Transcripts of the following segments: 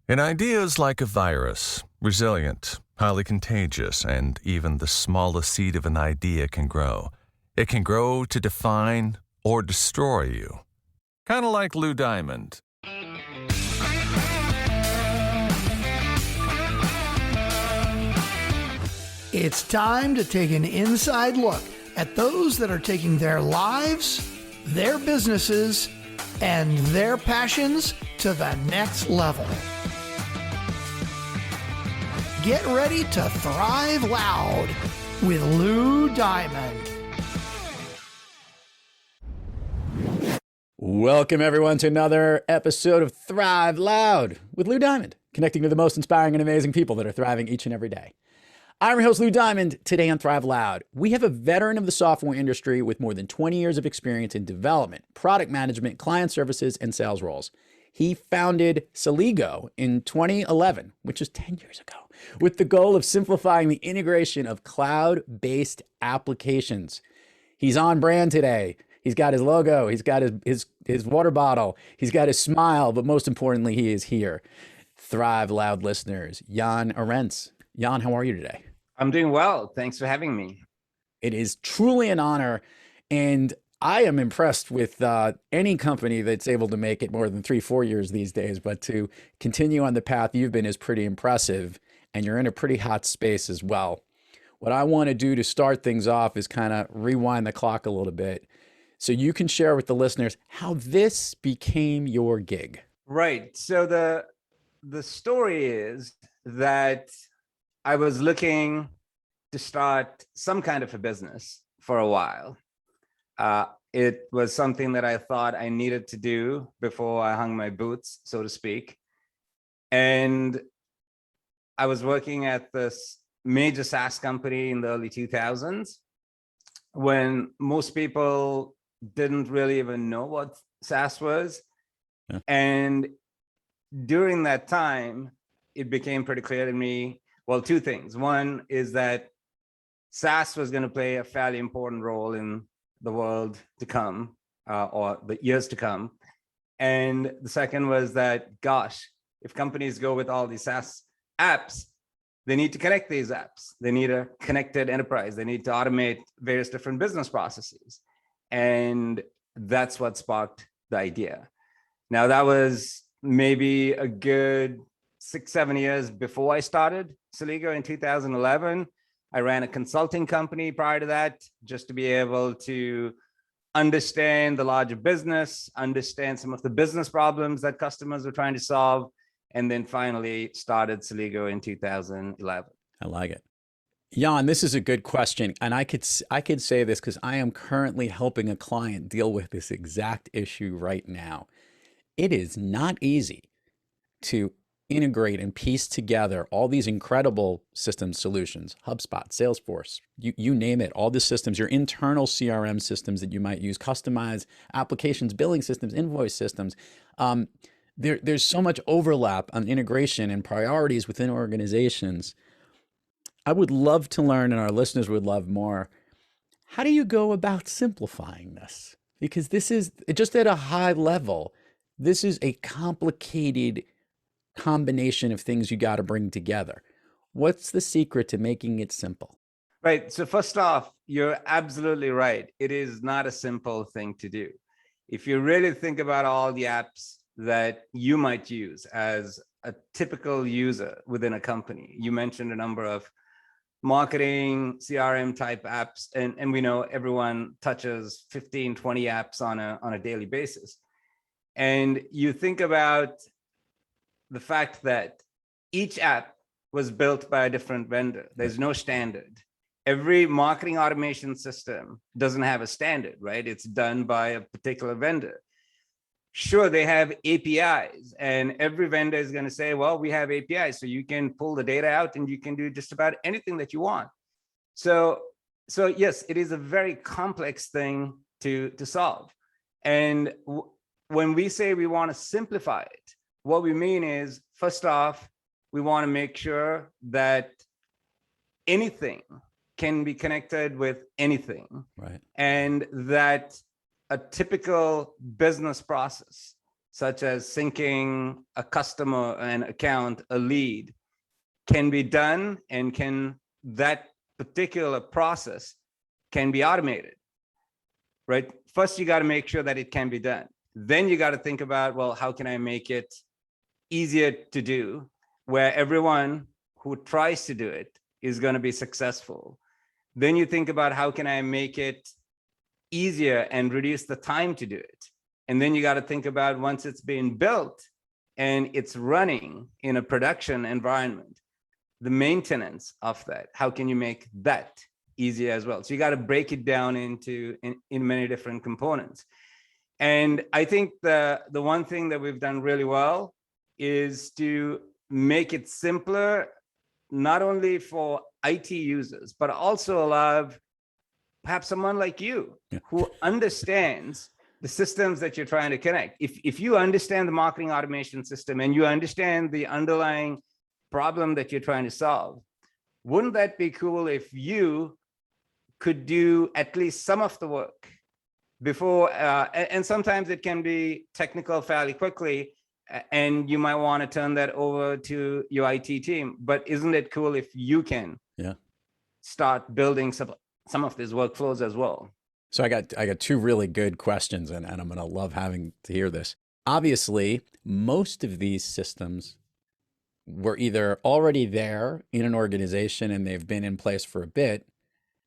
An idea is like a virus, resilient, highly contagious, and even the smallest seed of an idea can grow. It can grow to define or destroy you. Kind of like Lou Diamond. It's time to take an inside look at those that are taking their lives, their businesses, and their passions to the next level. Get ready to thrive loud with Lou Diamond. Welcome, everyone, to another episode of Thrive Loud with Lou Diamond, connecting to the most inspiring and amazing people that are thriving each and every day. I'm your host, Lou Diamond. Today on Thrive Loud, we have a veteran of the software industry with more than 20 years of experience in development, product management, client services, and sales roles. He founded Celigo in 2011, which is 10 years ago, with the goal of simplifying the integration of cloud-based applications. He's on brand today. He's got his logo. He's got his water bottle. He's got his smile. But most importantly, he is here. Thrive Loud listeners, Jan Arendtsz. Jan, how are you today? I'm doing well. Thanks for having me. It is truly an honor. And I am impressed with any company that's able to make it more than 3-4 years these days. But to continue on the path you've been is pretty impressive. And you're in a pretty hot space as well. What I want to do to start things off is kind of rewind the clock a little bit, so you can share with the listeners how this became your gig. Right. So the story is that I was looking to start some kind of a business for a while. It was something that I thought I needed to do before I hung my boots, so to speak. And I was working at this major SaaS company in the early 2000s when most people didn't really even know what SaaS was. Yeah. And during that time, it became pretty clear to me, well, two things. One is that SaaS was going to play a fairly important role in the world to come, or the years to come. And the second was that, gosh, if companies go with all these SaaS apps, they need to connect these apps. They need a connected enterprise. They need to automate various different business processes. And that's what sparked the idea. Now, that was maybe a good 6-7 years before I started Celigo in 2011. I ran a consulting company prior to that, just to be able to understand the larger business, understand some of the business problems that customers were trying to solve, and then finally started Celigo in 2011. I like it. Jan, this is a good question. And I could say this because I am currently helping a client deal with this exact issue right now. It is not easy to integrate and piece together all these incredible system solutions, HubSpot, Salesforce, you name it, all the systems, your internal CRM systems that you might use, customized applications, billing systems, invoice systems. There's so much overlap on integration and priorities within organizations. I would love to learn, and our listeners would love more, how do you go about simplifying this? Because this is, just at a high level, this is a complicated combination of things you got to bring together. What's the secret to making it simple? Right. So first off, you're absolutely right. It is not a simple thing to do. If you really think about all the apps that you might use as a typical user within a company, you mentioned a number of marketing, CRM type apps, and we know everyone touches 15, 20 apps on a daily basis. And you think about the fact that each app was built by a different vendor. There's no standard. Every marketing automation system doesn't have a standard, right? It's done by a particular vendor. Sure, they have APIs, and every vendor is going to say, well, we have APIs, so you can pull the data out and you can do just about anything that you want. So yes, it is a very complex thing to solve. And when we say we want to simplify it, what we mean is, first off, we want to make sure that anything can be connected with anything, right? And that a typical business process such as syncing a customer, an account, a lead, can be done, and that particular process can be automated, right? First, you got to make sure that it can be done. Then you got to think about, well, how can I make it easier to do, where everyone who tries to do it is going to be successful. Then you think about, how can I make it easier and reduce the time to do it? And then you got to think about, once it's been built and it's running in a production environment, the maintenance of that, how can you make that easier as well? So you got to break it down into in many different components. And I think the one thing that we've done really well is to make it simpler, not only for IT users, but also allow perhaps someone like you who understands the systems that you're trying to connect. If you understand the marketing automation system and you understand the underlying problem that you're trying to solve, wouldn't that be cool if you could do at least some of the work before, and sometimes it can be technical fairly quickly, and you might want to turn that over to your IT team. But isn't it cool if you can start building some of these workflows as well? So I got two really good questions, and I'm going to love having to hear this. Obviously, most of these systems were either already there in an organization and they've been in place for a bit.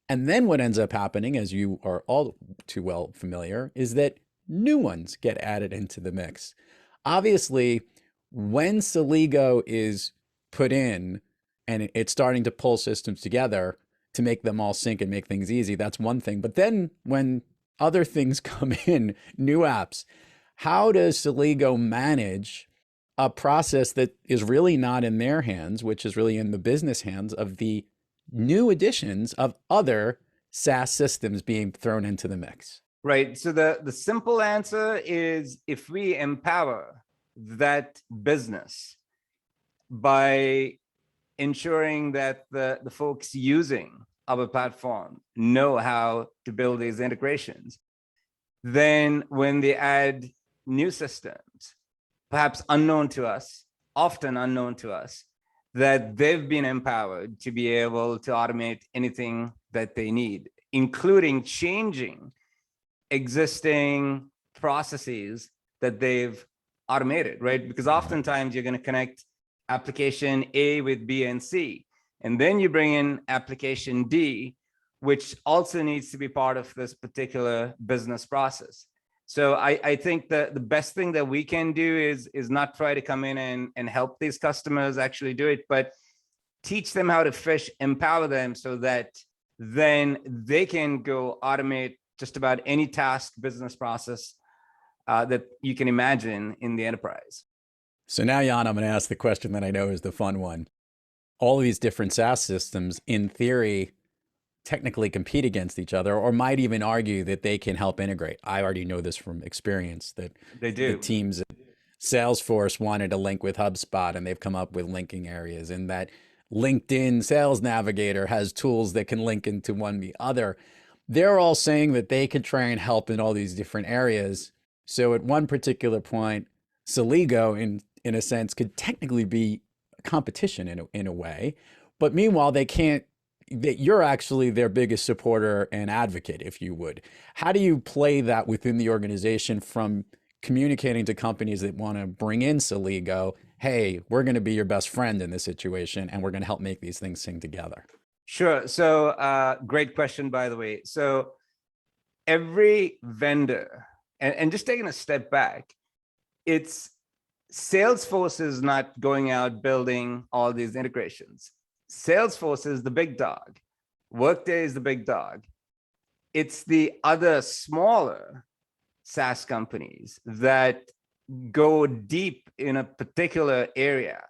And then what ends up happening, as you are all too well familiar, is that new ones get added into the mix. Obviously, when Celigo is put in and it's starting to pull systems together to make them all sync and make things easy, that's one thing. But then when other things come in, new apps, how does Celigo manage a process that is really not in their hands, which is really in the business hands of the new additions of other SaaS systems being thrown into the mix? Right. So the simple answer is, if we empower that business by ensuring that the folks using our platform know how to build these integrations, then when they add new systems, perhaps unknown to us, often unknown to us, that they've been empowered to be able to automate anything that they need, including changing existing processes that they've automated, right? Because oftentimes you're going to connect application A with B and C, and then you bring in application D, which also needs to be part of this particular business process. So I think that the best thing that we can do is not try to come in and help these customers actually do it, but teach them how to fish, empower them so that then they can go automate just about any task, business process that you can imagine in the enterprise. So now, Jan, I'm going to ask the question that I know is the fun one. All of these different SaaS systems, in theory, technically compete against each other, or might even argue that they can help integrate. I already know this from experience that they do. The teams at Salesforce wanted to link with HubSpot, and they've come up with linking areas, and that LinkedIn Sales Navigator has tools that can link into one the other. They're all saying that they can try and help in all these different areas. So at one particular point, Celigo, in a sense, could technically be a competition in a way, but meanwhile, they can't. That you're actually their biggest supporter and advocate, if you would. How do you play that within the organization, from communicating to companies that want to bring in Celigo, hey, we're going to be your best friend in this situation, and we're going to help make these things sing together? Sure. So great question, by the way. So every vendor, and just taking a step back, it's Salesforce is not going out building all these integrations. Salesforce is the big dog. Workday is the big dog. It's the other smaller SaaS companies that go deep in a particular area.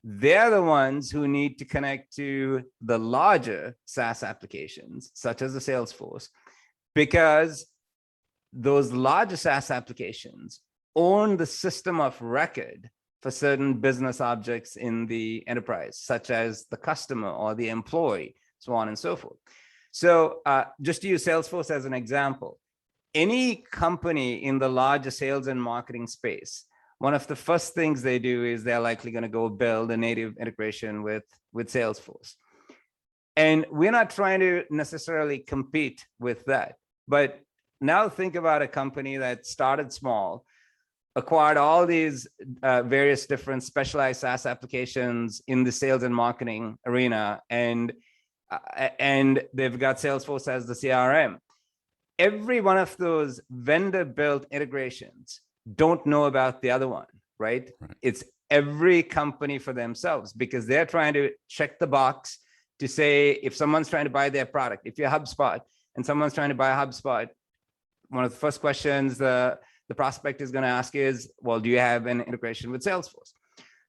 They're the ones who need to connect to the larger SaaS applications, such as the Salesforce, because those larger SaaS applications own the system of record for certain business objects in the enterprise, such as the customer or the employee, so on and so forth. So just to use Salesforce as an example, any company in the larger sales and marketing space one of the first things they do is they're likely going to go build a native integration with Salesforce. And we're not trying to necessarily compete with that. But now think about a company that started small, acquired all these various different specialized SaaS applications in the sales and marketing arena, and they've got Salesforce as the CRM. Every one of those vendor-built integrations don't know about the other one, right? It's every company for themselves, because they're trying to check the box to say, if someone's trying to buy their product, if you're HubSpot and someone's trying to buy HubSpot, one of the first questions the prospect is going to ask is, well, do you have an integration with Salesforce?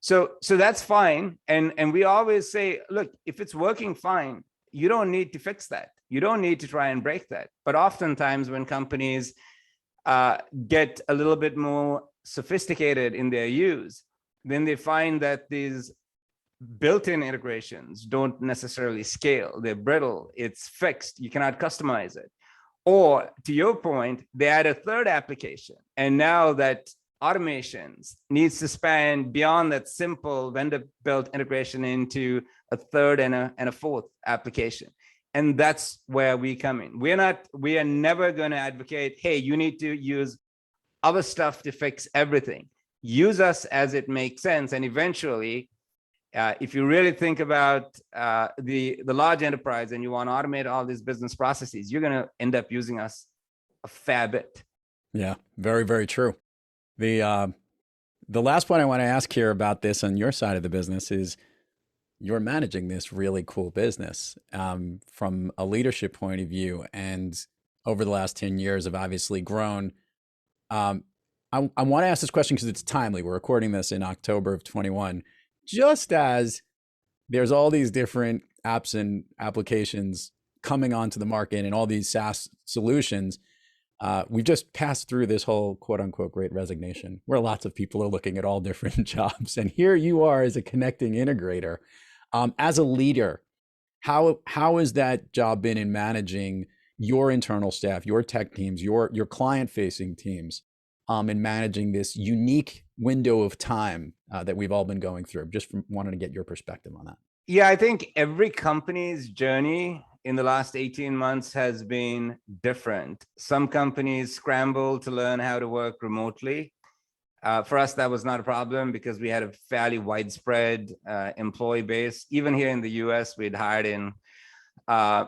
So that's fine. And we always say, look, if it's working fine, you don't need to fix that. You don't need to try and break that. But oftentimes when companies get a little bit more sophisticated in their use, then they find that these built-in integrations don't necessarily scale. They're brittle. It's fixed. You cannot customize it. Or to your point, they add a third application. And now that automations needs to span beyond that simple vendor-built integration into a third and a fourth application. And that's where we come in. We are never going to advocate, hey, you need to use our stuff to fix everything. Use us as it makes sense. And eventually, if you really think about the large enterprise and you want to automate all these business processes, you're going to end up using us a fair bit. Yeah, very, very true. The last point I want to ask here about this on your side of the business is you're managing this really cool business from a leadership point of view. And over the last 10 years have obviously grown. I want to ask this question because it's timely. We're recording this in October of 21. Just as there's all these different apps and applications coming onto the market and all these SaaS solutions, we just passed through this whole quote unquote great resignation where lots of people are looking at all different jobs. And here you are as a connecting integrator. As a leader, how has that job been in managing your internal staff, your tech teams, your client-facing teams, in managing this unique window of time that we've all been going through? Just wanted to get your perspective on that. Yeah, I think every company's journey in the last 18 months has been different. Some companies scramble to learn how to work remotely. For us, that was not a problem because we had a fairly widespread employee base. Even here in the US, we'd hired in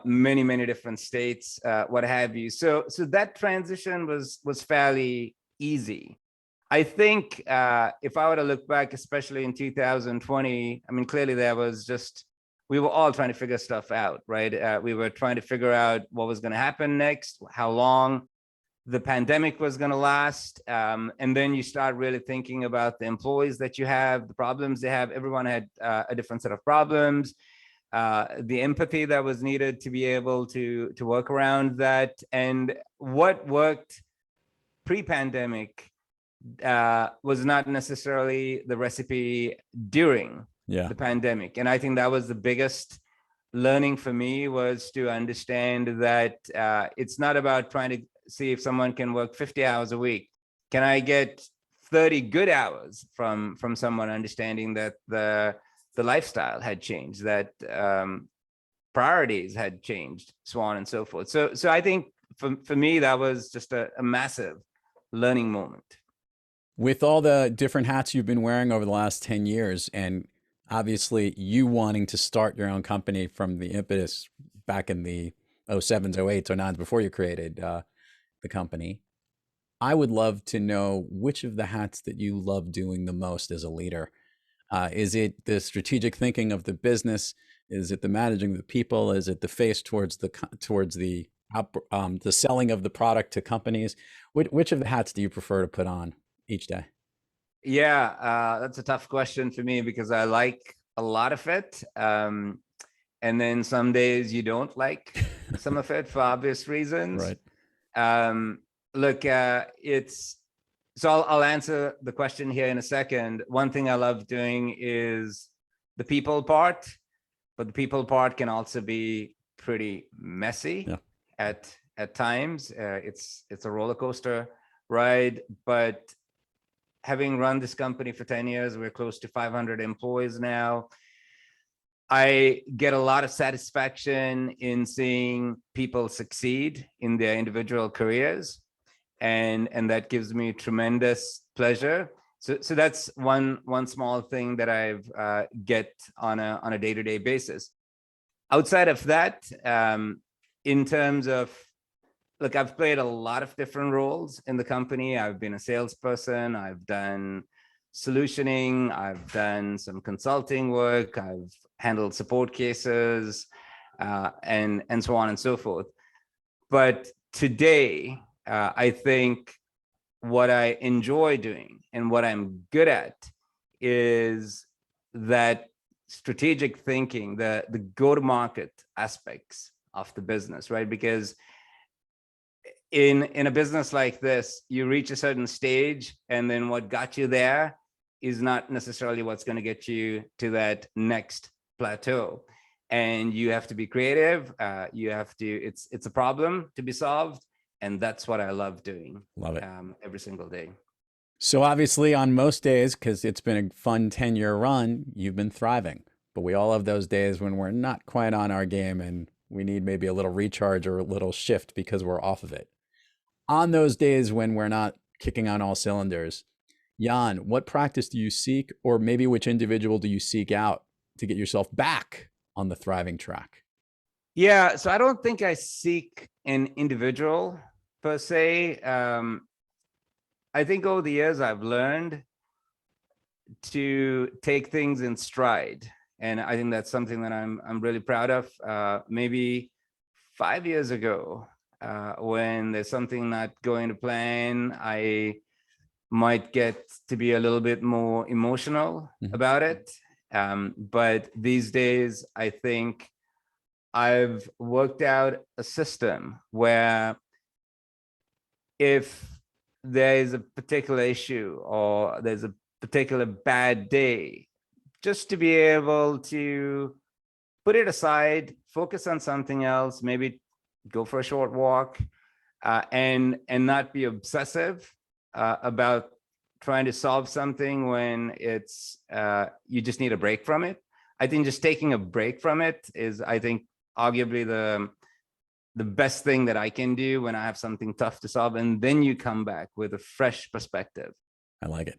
many, many different states, what have you. So that transition was fairly easy. I think if I were to look back, especially in 2020, I mean, clearly there was just, we were all trying to figure stuff out, right? We were trying to figure out what was going to happen next, how long the pandemic was going to last. And then you start really thinking about the employees that you have, the problems they have. Everyone had a different set of problems, the empathy that was needed to be able to work around that. And what worked pre-pandemic was not necessarily the recipe during the pandemic. And I think that was the biggest learning for me, was to understand that it's not about trying to see if someone can work 50 hours a week. Can I get 30 good hours from someone, understanding that the lifestyle had changed, that priorities had changed, so on and so forth. So I think for me, that was just a massive learning moment. With all the different hats you've been wearing over the last 10 years, and obviously you wanting to start your own company from the impetus back in the 07s, 08s, 09s, before you created the company, I would love to know which of the hats that you love doing the most as a leader. Is it the strategic thinking of the business? Is it the managing of the people? Is it the face towards the selling of the product to companies? Which of the hats do you prefer to put on each day? Yeah, that's a tough question for me because I like a lot of it. And then some days you don't like some of it for obvious reasons. Right. Look, I'll answer the question here in a second. One thing I love doing is the people part, but the people part can also be pretty messy at times. It's a roller coaster ride, but having run this company for 10 years, we're close to 500 employees now. I get a lot of satisfaction in seeing people succeed in their individual careers, and that gives me tremendous pleasure. So that's one small thing that I've get on a day-to-day basis. Outside of that, in terms of, look, I've played a lot of different roles in the company. I've been a salesperson. I've done solutioning. I've done some consulting work. I've handled support cases, and so on and so forth. But today, I think what I enjoy doing and what I'm good at is that strategic thinking, the go-to-market aspects of the business, right? Because in a business like this, you reach a certain stage, and then what got you there is not necessarily what's going to get you to that next plateau. And you have to be creative. You have to, it's a problem to be solved. And that's what I love doing. Love it. Every single day. So obviously on most days, because it's been a fun 10-year run, you've been thriving. But we all have those days when we're not quite on our game and we need maybe a little recharge or a little shift because we're off of it. On those days when we're not kicking on all cylinders, Jan, what practice do you seek, or maybe which individual do you seek out to get yourself back on the thriving track? Yeah, so I don't think I seek an individual per se. I think over the years I've learned to take things in stride, and I think that's something that I'm really proud of. Maybe 5 years ago, when there's something not going to plan, I might get to be a little bit more emotional about it. But these days, I think I've worked out a system where if there is a particular issue or there's a particular bad day, just to be able to put it aside, focus on something else, maybe go for a short walk, and not be obsessive about trying to solve something when it's you just need a break from it. I think just taking a break from it is, I think, arguably the best thing that I can do when I have something tough to solve, and then you come back with a fresh perspective. I like it.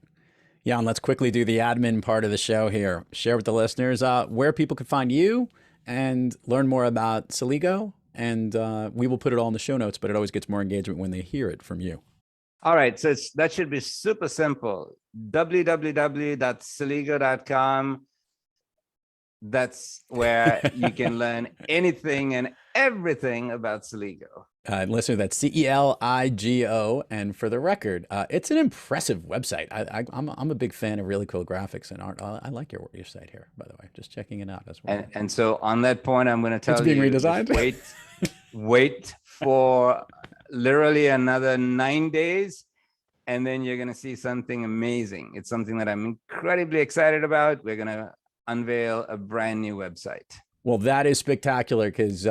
Jan, let's quickly do the admin part of the show here. Share with the listeners where people can find you and learn more about Celigo, and we will put it all in the show notes, but it always gets more engagement when they hear it from you. All right, so that should be super simple. www.celigo.com. That's where you can learn anything and everything about Celigo. Listener, that's Celigo. And for the record, it's an impressive website. I'm a big fan of really cool graphics and art. I like your site here, by the way. Just checking it out as well. And so on that point, I'm going to tell you, it's being redesigned. Wait for literally another 9 days, and then you're going to see something amazing. It's something that I'm incredibly excited about. We're going to unveil a brand new website. Well, that is spectacular, because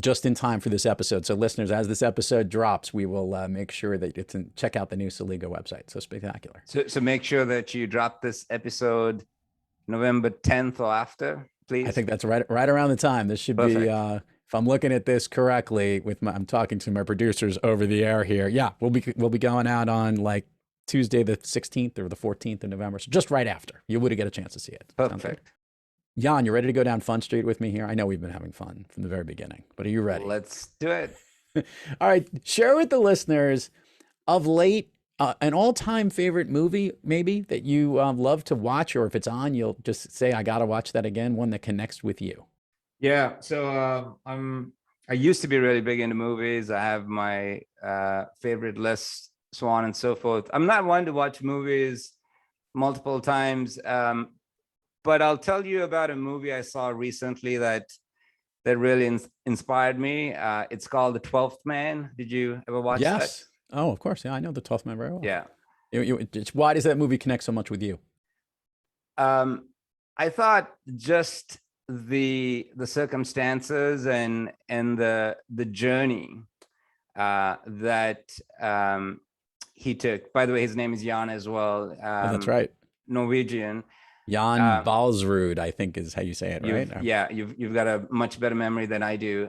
just in time for this episode. So listeners, as this episode drops, we will make sure that it's check out the new Celigo website. So spectacular. So make sure that you drop this episode November 10th or after, please. I think that's right around the time. This should Perfect. Be, if I'm looking at this correctly, I'm talking to my producers over the air here. Yeah, we'll be going out on like Tuesday the 16th or the 14th of November. So just right after, you would get a chance to see it. Perfect. Jan, you ready to go down Fun Street with me here? I know we've been having fun from the very beginning, but are you ready? Let's do it. All right. Share with the listeners of late an all-time favorite movie, maybe, that you love to watch, or if it's on, you'll just say, I got to watch that again, one that connects with you. Yeah. So I used to be really big into movies. I have my favorite list, so on and so forth. I'm not one to watch movies multiple times. But I'll tell you about a movie I saw recently that really inspired me. It's called The 12th Man. Did you ever watch that? Yes. Oh, of course. Yeah, I know The 12th Man very well. Yeah. Why does that movie connect so much with you? I thought just the circumstances and the journey that he took. By the way, his name is Jan as well. That's right. Norwegian. Jan Balsrud, I think is how you say it, right? You've got a much better memory than I do.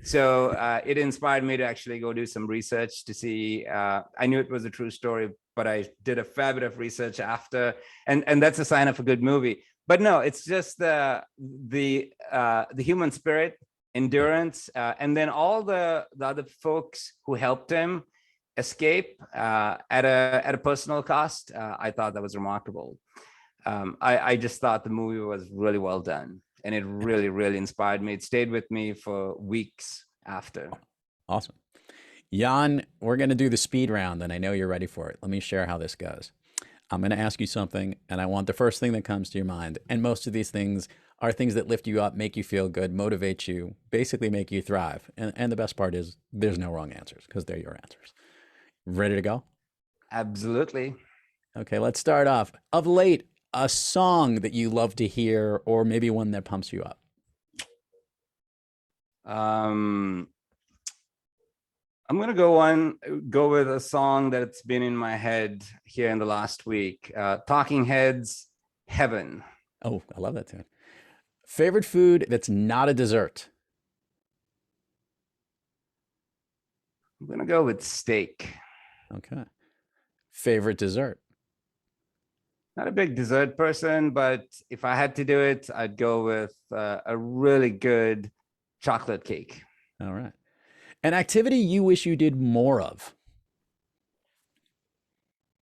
So it inspired me to actually go do some research to see. I knew it was a true story, but I did a fair bit of research after, and that's a sign of a good movie. But no, it's just the human spirit, endurance, and then all the other folks who helped him escape at a personal cost. I thought that was remarkable. I just thought the movie was really well done, and it really, really inspired me. It stayed with me for weeks after. Awesome. Jan, we're going to do the speed round, and I know you're ready for it. Let me share how this goes. I'm going to ask you something, and I want the first thing that comes to your mind. And most of these things are things that lift you up, make you feel good, motivate you, basically make you thrive. And the best part is there's no wrong answers because they're your answers. Ready to go? Absolutely. Okay, let's start off. Of late, a song that you love to hear, or maybe one that pumps you up. I'm going to go with a song that's been in my head here in the last week. Talking Heads, Heaven. Oh, I love that tune. Favorite food that's not a dessert? I'm going to go with steak. Okay. Favorite dessert? Not a big dessert person, but if I had to do it, I'd go with a really good chocolate cake. All right. An activity you wish you did more of?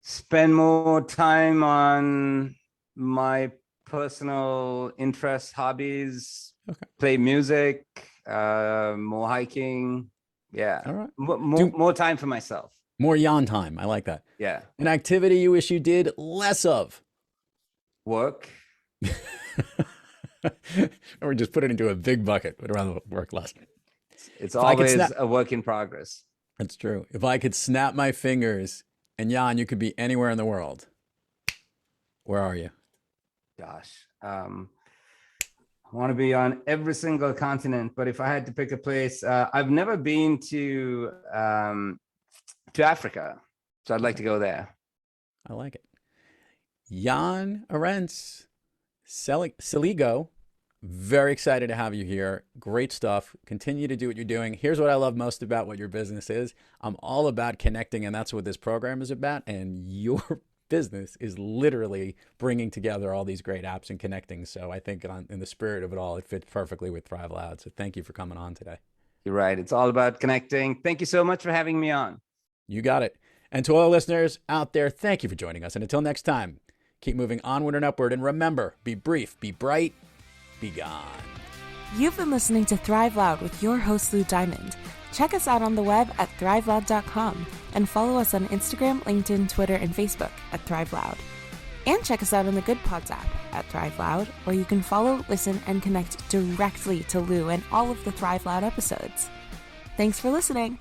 Spend more time on my personal interests, hobbies, play music, more hiking. Yeah. All right. More time for myself. More Jan time. I like that. Yeah. An activity you wish you did less of? Work. Or just put it into a big bucket, but rather work less. It's always a work in progress. That's true. If I could snap my fingers and Jan, you could be anywhere in the world, where are you? Gosh, I want to be on every single continent, but if I had to pick a place, I've never been to Africa, so I'd like to go there. I like it. Jan Arendtsz, Celigo. Very excited to have you here. Great stuff. Continue to do what you're doing. Here's what I love most about what your business is. I'm all about connecting, and that's what this program is about. And your business is literally bringing together all these great apps and connecting. So I think in the spirit of it all, it fits perfectly with THRIVELOUD. So thank you for coming on today. You're right. It's all about connecting. Thank you so much for having me on. You got it. And to all the listeners out there, thank you for joining us. And until next time, keep moving onward and upward. And remember, be brief, be bright, be gone. You've been listening to THRIVELOUD with your host, Lou Diamond. Check us out on the web at thriveloud.com and follow us on Instagram, LinkedIn, Twitter, and Facebook at THRIVELOUD. And check us out on the Good Pods app at THRIVELOUD, where you can follow, listen, and connect directly to Lou and all of the THRIVELOUD episodes. Thanks for listening.